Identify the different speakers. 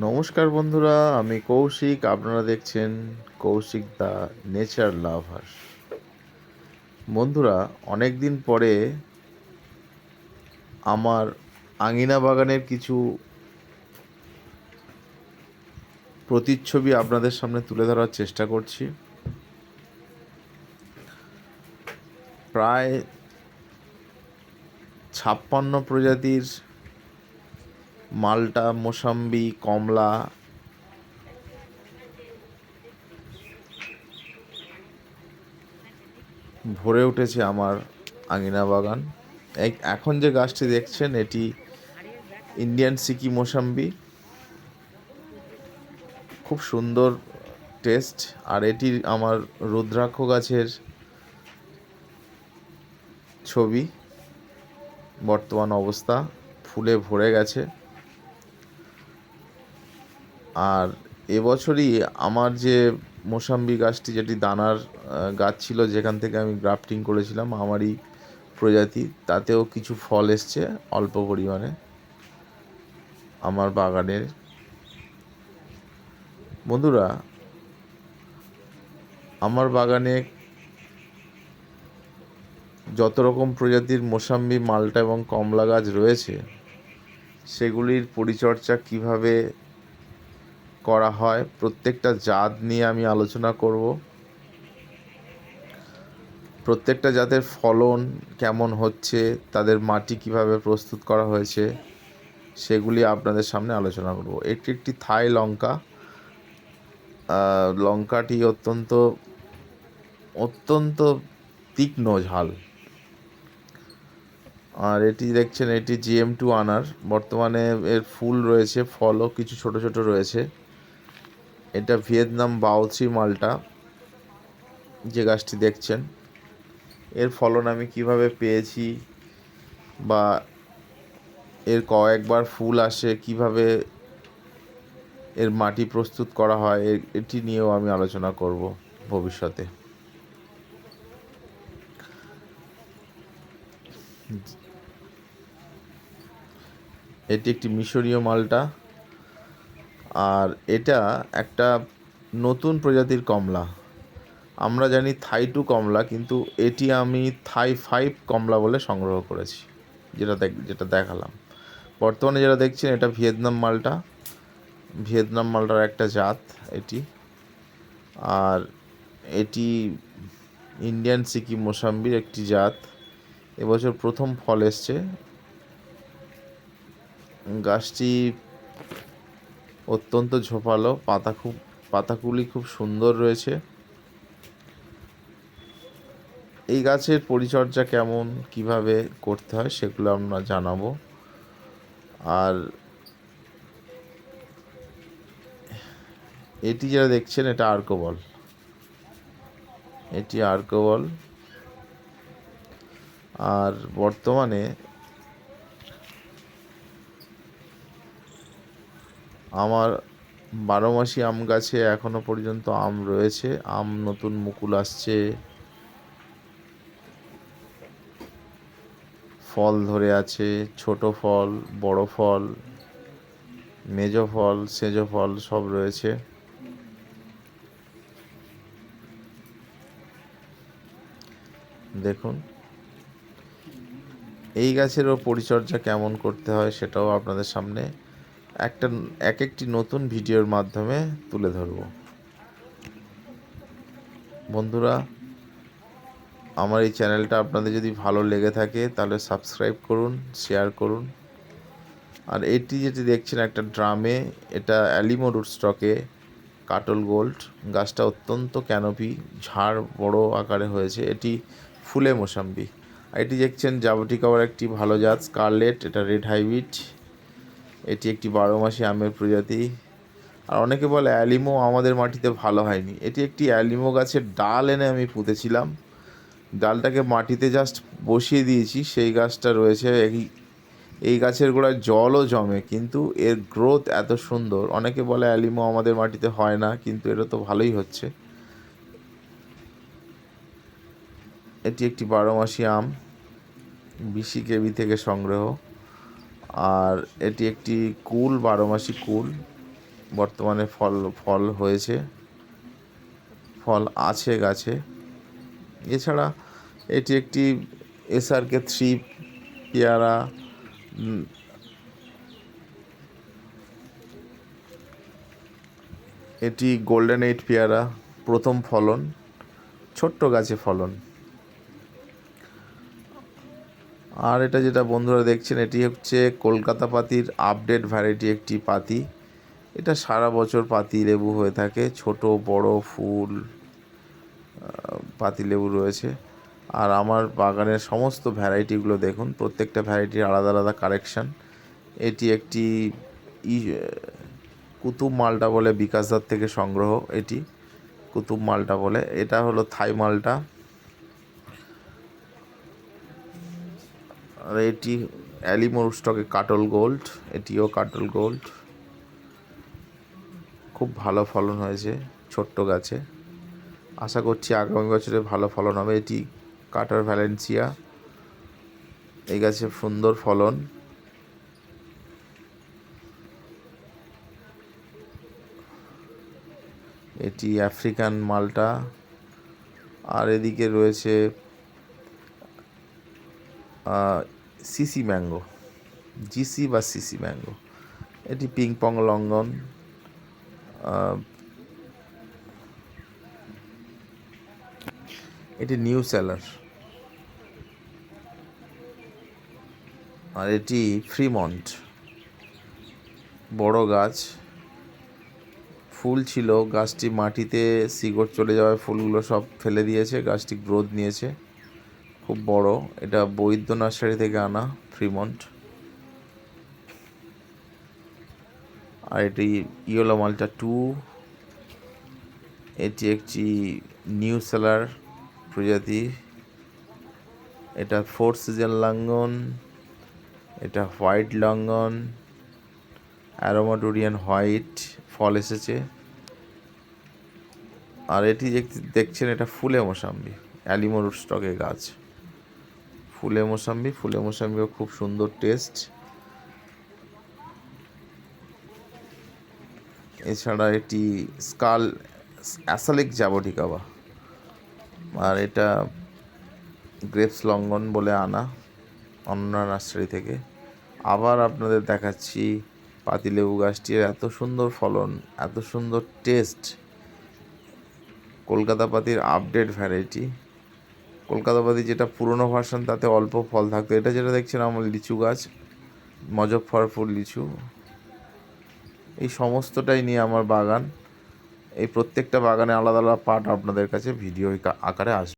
Speaker 1: নমস্কার বন্ধুরা, আমি কৌশিক। আপনারা দেখছেন কৌশিক দা নেচার লাভার। বন্ধুরা, অনেক দিন পরে আমার আঙিনা বাগানের কিছু প্রতিচ্ছবি আপনাদের সামনে তুলে ধরার চেষ্টা করছি। প্রায় 56 প্রজাতির মাল্টা, মোসাম্বি, কমলা ভরে উঠেছে আমার আঙিনা বাগান। এখন যে গাছটি দেখছেন এটি ইন্ডিয়ান সিকি মোসাম্বি, খুব সুন্দর টেস্ট। আর এটি আমার রুদ্রাক্ষ গাছের ছবি। বর্তমান অবস্থা ফুলে ভরে গেছে। আর এবছরই আমার যে মোসাম্বি গাছটি, যেটি দানার গাছ ছিল, যেখান থেকে আমি গ্রাফটিং করেছিলাম আমারই প্রজাতি, তাতেও কিছু ফল এসছে অল্প পরিমাণে আমার বাগানের। বন্ধুরা, আমার বাগানে যত রকম প্রজাতির মোসাম্বি, মাল্টা এবং কমলা গাছ রয়েছে, সেগুলির পরিচর্যা কিভাবে করা হয়, প্রত্যেকটা জাত নিয়ে আমি আলোচনা করব। প্রত্যেকটা জাতের ফলন কেমন হচ্ছে, তাদের মাটি কিভাবে প্রস্তুত করা হয়েছে, সেগুলি আপনাদের সামনে আলোচনা করব। এটি একটি থাই লঙ্কা। লঙ্কাটি অত্যন্ত অত্যন্ত তীক্ষ্ণ ঝাল। আর এটি দেখছেন, এটি GM2 আনার। বর্তমানে এর ফুল রয়েছে, ফলও কিছু ছোট ছোট রয়েছে। এটা ভিয়েতনাম বাওচি মাল্টা, যে গাছটি দেখছেন। এর ফলন আমি কিভাবে পেয়েছি, বা এর কয়েকবার ফুল আসে, কিভাবে এর মাটি প্রস্তুত করা হয়, এটি নিয়েও আমি আলোচনা করব ভবিষ্যতে। এটি একটি মিশরীয় মাল্টা। আর এটা একটা নতুন প্রজাতির কমলা। আমরা জানি থাই 2 কমলা, কিন্তু এটি আমি থাই 5 কমলা বলে সংগ্রহ করেছি, যেটা দেখালাম। বর্তমানে যেটা দেখছেন, এটা ভিয়েতনাম মাল্টার একটা জাত এটি। আর এটি ইন্ডিয়ান সিকি মোসাম্বির একটি জাত। এবছর প্রথম ফল এসছে। গাছটি অত্যন্ত ঝোপালো, পাতাগুলি খুব সুন্দর রয়েছে। এই গাছের পরিচর্যা কেমন, কিভাবে করতে হয়, সেগুলো আমরা জানাবো। আর এটি যারা দেখছেন, এটা আর্কোবল। এটি আর্কোবল। আর বর্তমানে আমার 12 মাসি আম গাছে এখনো পর্যন্ত আম রয়েছে। আম নতুন মুকুল আসছে, ফল ধরে আছে। ছোট ফল, বড় ফল, মেজো ফল, সেজো ফল সব রয়েছে। দেখুন, এই গাছেরও পরিচর্যা কেমন করতে হয় সেটাও আপনাদের সামনে একটি নতুন ভিডিওর মাধ্যমে তুলে ধরব। বন্ধুরা, আমার এই চ্যানেলটা আপনাদের যদি ভালো লেগে থাকে তাহলে সাবস্ক্রাইব করুন, শেয়ার করুন। আর এটি যেটি দেখছেন একটা ড্রামে, এটা অ্যালিমো রুট স্টকে কাটল গোল্ড। গাছটা অত্যন্ত ক্যানোপি, ঝাড় বড় আকারে হয়েছে। এটি ফুলে মোসাম্বি। আর এটি দেখছেন জাবুটিকাওয়ার একটি ভালো জাত, স্কারলেট। এটা রেড হাইব্রিড। এটি একটি 12 মাসি আমের প্রজাতি। আর অনেকে বলে অ্যালিমো আমাদের মাটিতে ভালো হয়নি। এটি একটি অ্যালিমো গাছের ডাল এনে আমি পুঁতেছিলাম। ডালটাকে মাটিতে জাস্ট বসিয়ে দিয়েছি, সেই গাছটা রয়েছে। এই গাছের গোড়ায় জলও জমে, কিন্তু এর গ্রোথ এত সুন্দর। অনেকে বলে অ্যালিমো আমাদের মাটিতে হয় না, কিন্তু এটা তো ভালোই হচ্ছে। এটি একটি 12 মাসি আম, BC-KB থেকে সংগ্রহ। আর এটি একটি কুল, 12 মাসি কুল। বর্তমানে ফল হয়েছে, ফল আছে গাছে। এছাড়া এটি একটি SRK3 পেয়ারা। এটি গোল্ডেন 8 পেয়ারা, প্রথম ফলন, ছোট্ট গাছে ফলন। আর এটা যেটা বন্ধুরা দেখছেন, এটি হচ্ছে কলকাতা পাতির আপডেট ভ্যারাইটি একটি পাতি। এটা সারা বছর পাতি লেবু হয়ে থাকে, ছোট বড় ফুল পাতি লেবু রয়েছে। আর আমার বাগানের সমস্ত ভ্যারাইটিগুলো দেখুন, প্রত্যেকটা ভ্যারাইটির আলাদা আলাদা কালেকশান। এটি একটি কুতুব মালটা বলে, বিকাশদার থেকে সংগ্রহ। এটি কুতুব মালটা বলে, এটা হলো থাই মালটা। আর এটি অ্যালিমোর স্টকে কাটল গোল্ড, এটিও কাটল গোল্ড। খুব ভালো ফলন হয়েছে ছোট্ট গাছে, আশা করছি আগামী বছরে ভালো ফলন হবে। এটি কাটার ভ্যালেন্সিয়া, এই গাছে সুন্দর ফলন। এটি আফ্রিকান মালটা। আর এদিকে রয়েছে সিসি ম্যাঙ্গো, জিসি বা সিসি ম্যাঙ্গো। এটি পিং পং লঙ্ঘন। এটি নিউ সেলার। আর এটি ফ্রিমন্ট, বড় গাছ, ফুল ছিল, গাছটি মাটিতে শিকড় চলে যাওয়ায় ফুলগুলো সব ফেলে দিয়েছে, গাছটি গ্রোথ নিয়েছে, খুব বড়। এটা বৈদ্য নার্সারি থেকে আনা ফ্রিমন্ট। আর এটি ইয়েলো মালটা 2, এটি একটি নিউ সেলার প্রজাতি। এটা 4 সিজন লাঙ্গন, এটা হোয়াইট লাঙ্গন, অ্যারোমাটোরিয়ান হোয়াইট, ফল এসেছে। আর এটি দেখছেন, এটা ফুলে মোসাম্বি, অ্যালিমোর স্টকে গাছ, ফুলে মোসাম্বিও খুব সুন্দর টেস্ট। এছাড়া এটি স্কাল অ্যাসালিক জাবটিকাবা। আর এটা গ্রেপস লঙ্ঘন বলে আনা অন্য নার্সারি থেকে। আবার আপনাদের দেখাচ্ছি পাতিলেবু গাছটির এত সুন্দর ফলন, এত সুন্দর টেস্ট। কলকাতা পাতির আপডেট ভ্যারাইটি। কলকাতা পাতি যেটা পুরনো ভার্সন, তাতে অল্প ফল থাকতো। এটা যেটা দেখছেন আমার লিচু গাছ, মজফ্ফরপুর লিচু। এই সমস্তটাই নিয়ে আমার বাগান। এই প্রত্যেকটা বাগানে আলাদা আলাদা পার্ট আপনাদের কাছে ভিডিও আকারে আসবে।